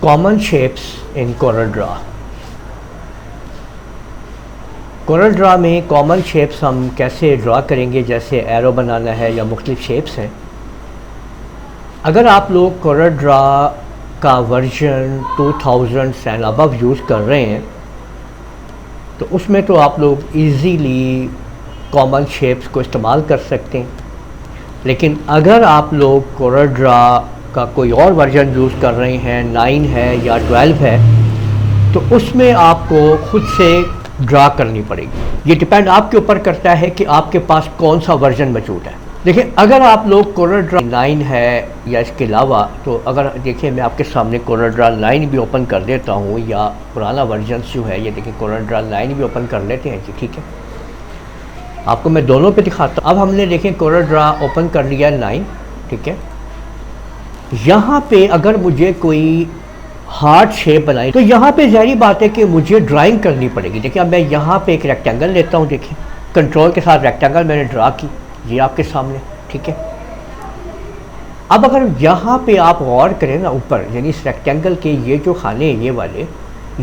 Common shapes इन Corel Draw. Corel Draw में common shapes हम कैसे ड्रा करेंगे, जैसे एरो बनाना है या मुख्तलिफ शेप्स हैं। अगर आप लोग कोरल ड्रा का वर्जन 2000 एंड अबव यूज़ कर रहे हैं तो उसमें तो आप लोग इजीली कॉमन शेप्स को इस्तेमाल कर सकते हैं। लेकिन अगर आप लोग कोरल ड्रा का कोई और वर्जन यूज़ कर रहे हैं, 9 है या 12 है, तो उसमें आपको खुद से ड्रा करनी पड़ेगी। ये डिपेंड आपके ऊपर करता है कि आपके पास कौन सा वर्जन मौजूद है। देखिए, अगर आप लोग कोरल ड्रा 9 है या इसके अलावा, तो अगर देखिए मैं आपके सामने कोरल ड्रा 9 भी ओपन कर देता हूँ, या पुराना वर्जन जो है, ये देखिए कोरल ड्रा 9 भी ओपन कर लेते हैं जी। ठीक है, आपको मैं दोनों पे दिखाता हूँ। अब हमने देखें कोरल ड्रा ओपन कर लिया 9। ठीक है, यहाँ पे अगर मुझे कोई हार्ट शेप बनाई तो यहाँ पे ज़ाहिर बात है कि मुझे ड्राइंग करनी पड़ेगी। देखिए, अब मैं यहाँ पे एक रेक्टेंगल लेता हूँ। देखिए, कंट्रोल के साथ रेक्टेंगल मैंने ड्रा की, ये आपके सामने। ठीक है, अब अगर यहाँ पे आप गौर करें ना, ऊपर यानी इस रेक्टेंगल के ये जो खाने हैं ये वाले,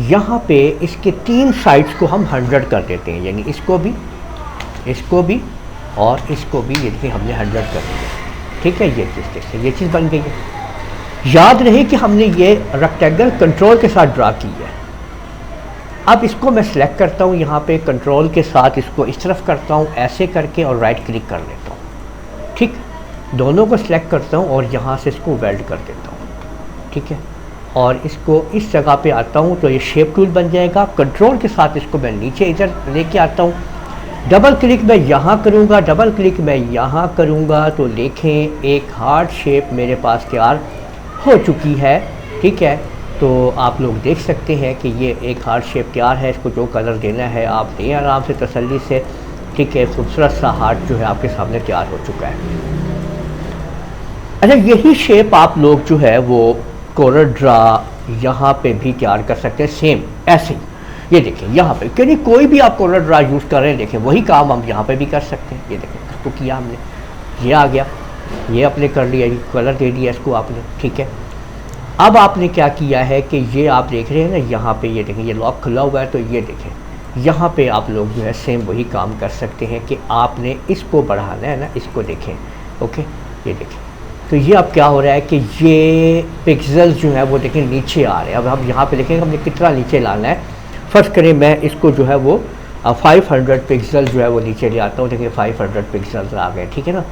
यहाँ पे इसके 3 साइड्स को हम 100 कर देते हैं, यानी इसको भी और इसको भी। ये देखिए हमने 100 कर दिया। ठीक है, ये चीज़ बन गई है। याद रहे कि हमने ये रेक्टेंगल कंट्रोल के साथ ड्रा की है। अब इसको मैं सिलेक्ट करता हूँ, यहाँ पे कंट्रोल के साथ इसको इस तरफ करता हूँ ऐसे करके, और राइट क्लिक कर लेता हूँ। ठीक, दोनों को सिलेक्ट करता हूँ और यहाँ से इसको वेल्ड कर देता हूँ। ठीक है, और इसको इस जगह पे आता हूँ तो ये शेप टूल बन जाएगा। कंट्रोल के साथ इसको मैं नीचे इधर लेके आता हूँ, डबल क्लिक मैं यहाँ करूँगा, डबल क्लिक मैं यहाँ करूँगा, तो देखें एक हार्ट शेप मेरे पास तैयार हो चुकी है। ठीक है, तो आप लोग देख सकते हैं कि ये एक हार्ट शेप तैयार है। इसको जो कलर देना है आप दें आराम से, तसल्ली से। ठीक है, खूबसूरत सा हार्ट जो है आपके सामने तैयार हो चुका है। अच्छा, यही शेप आप लोग जो है वो कोरल ड्रा यहाँ पे भी तैयार कर सकते हैं, सेम ऐसे ही। ये देखें यहाँ पे, क्योंकि कोई भी आप कोरल ड्रा यूज़ कर रहे हैं, देखें वही काम हम यहाँ पे भी कर सकते हैं। ये देखें, इसको किया हमने, ये आ गया, ये आपने कर लिया, कलर दे दिया इसको आपने। ठीक है, अब आपने क्या किया है कि ये आप देख रहे हैं ना, यहाँ पे ये देखें, ये लॉक खुला हुआ है, तो ये देखें यहाँ पे आप लोग जो है सेम वही काम कर सकते हैं कि आपने इसको बढ़ाना है ना, इसको देखें। ओके, ये देखें, तो ये अब क्या हो रहा है कि ये पिक्सेल्स जो है वो देखें नीचे आ रहे हैं। अब हम यहाँ पे देखेंगे हमने कितना नीचे लाना है। फ़र्ज़ करें मैं इसको जो है वो 500 पिक्सल जो है वो नीचे ले आता हूँ। देखिए 500 पिक्सल्स आ गए। ठीक है ना,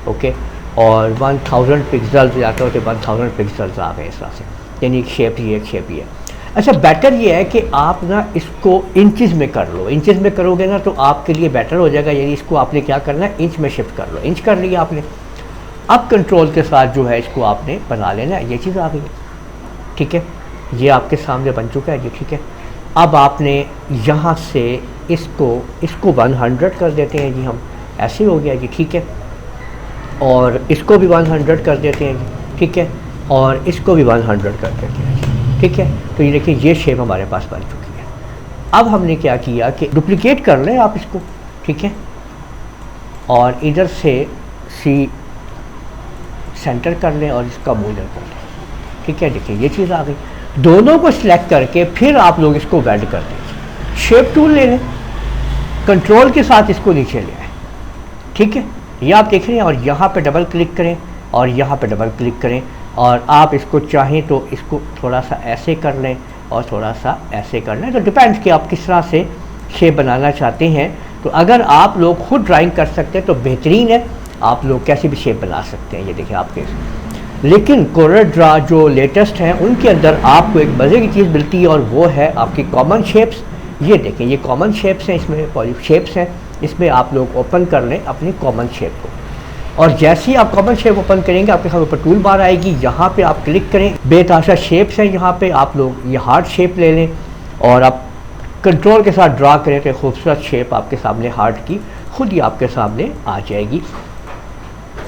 ओके, और 1000 पिक्सल जाता हो तो 1000 पिक्सल्स आ गए इस तरह से, यानी एक शेप ही है। अच्छा, बेटर ये है कि आप ना इसको इंचज़ में कर लो। इंचज़ में करोगे ना तो आपके लिए बेटर हो जाएगा, यानी इसको आपने क्या करना है, इंच में शिफ्ट कर लो। इंच कर लिया आपने, अब कंट्रोल के साथ जो है इसको आपने बना लेना है। ये चीज़ आ गई है। ठीक है, ये आपके सामने बन चुका है जी। ठीक है, अब आपने यहाँ से इसको 100 कर देते हैं जी, हम ऐसे हो गया जी। ठीक है, और इसको भी 100 कर देते हैं जी। ठीक है, और इसको भी 100 कर देते हैं जी। ठीक है, तो ये देखिए ये शेप हमारे पास बन चुकी है। अब हमने क्या किया कि डुप्लिकेट कर लें आप इसको। ठीक है, और इधर से सी सेंटर कर लें और इसका मूव कर लें। ठीक है, देखिए ये चीज़ आ गई। दोनों को सिलेक्ट करके फिर आप लोग इसको वेल्ड कर दें। शेप टूल ले लें, कंट्रोल के साथ इसको नीचे ले आए। ठीक है, ये आप देख रहे हैं, और यहाँ पे डबल क्लिक करें और यहाँ पे डबल क्लिक करें, और आप इसको चाहें तो इसको थोड़ा सा ऐसे कर लें और थोड़ा सा ऐसे कर लें, तो डिपेंड्स कि आप किस तरह से शेप बनाना चाहते हैं। तो अगर आप लोग खुद ड्राइंग कर सकते हैं तो बेहतरीन है, आप लोग कैसे भी शेप बना सकते हैं। ये देखिए आपके, लेकिन कोरल ड्रा जो लेटेस्ट हैं उनके अंदर आपको एक मज़े की चीज़ मिलती है, और वो है आपकी कॉमन शेप्स। ये देखें, ये कॉमन शेप्स हैं, इसमें पॉली शेप्स हैं, इसमें आप लोग ओपन कर लें अपनी कॉमन शेप को, और जैसे ही आप कॉमन शेप ओपन करेंगे आपके सामने ऊपर टूल बार आएगी, यहाँ पे आप क्लिक करें। बेतहाशा शेप्स हैं, यहाँ पे आप लोग ये हार्ट शेप ले लें और आप कंट्रोल के साथ ड्रा करें तो खूबसूरत शेप आपके सामने हार्ट की खुद ही आपके सामने आ जाएगी।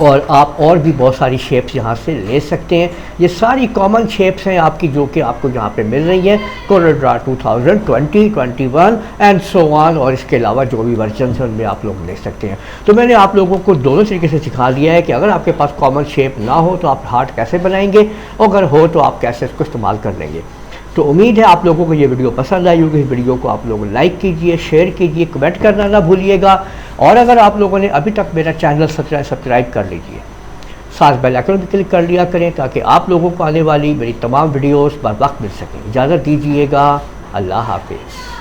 और आप और भी बहुत सारी शेप्स यहाँ से ले सकते हैं। ये सारी कॉमन शेप्स हैं आपकी, जो कि आपको यहाँ पे मिल रही है CorelDRAW 2020, 21 एंड सो ऑन, और इसके अलावा जो भी वर्जन है उनमें आप लोग ले सकते हैं। तो मैंने आप लोगों को दोनों तरीके से सिखा दिया है कि अगर आपके पास कॉमन शेप ना हो तो आप हार्ट कैसे बनाएंगे, और अगर हो तो आप कैसे इसको इस्तेमाल कर लेंगे। तो उम्मीद है आप लोगों को ये वीडियो पसंद आई होगी। इस वीडियो को आप लोग लाइक कीजिए, शेयर कीजिए, कमेंट करना ना भूलिएगा, और अगर आप लोगों ने अभी तक मेरा चैनल सब्सक्राइब कर लीजिए, साथ बेल आइकन भी क्लिक कर लिया करें ताकि आप लोगों को आने वाली मेरी तमाम वीडियोस बर वक्त मिल सकें। इजाज़त दीजिएगा, अल्लाह हाफिज़।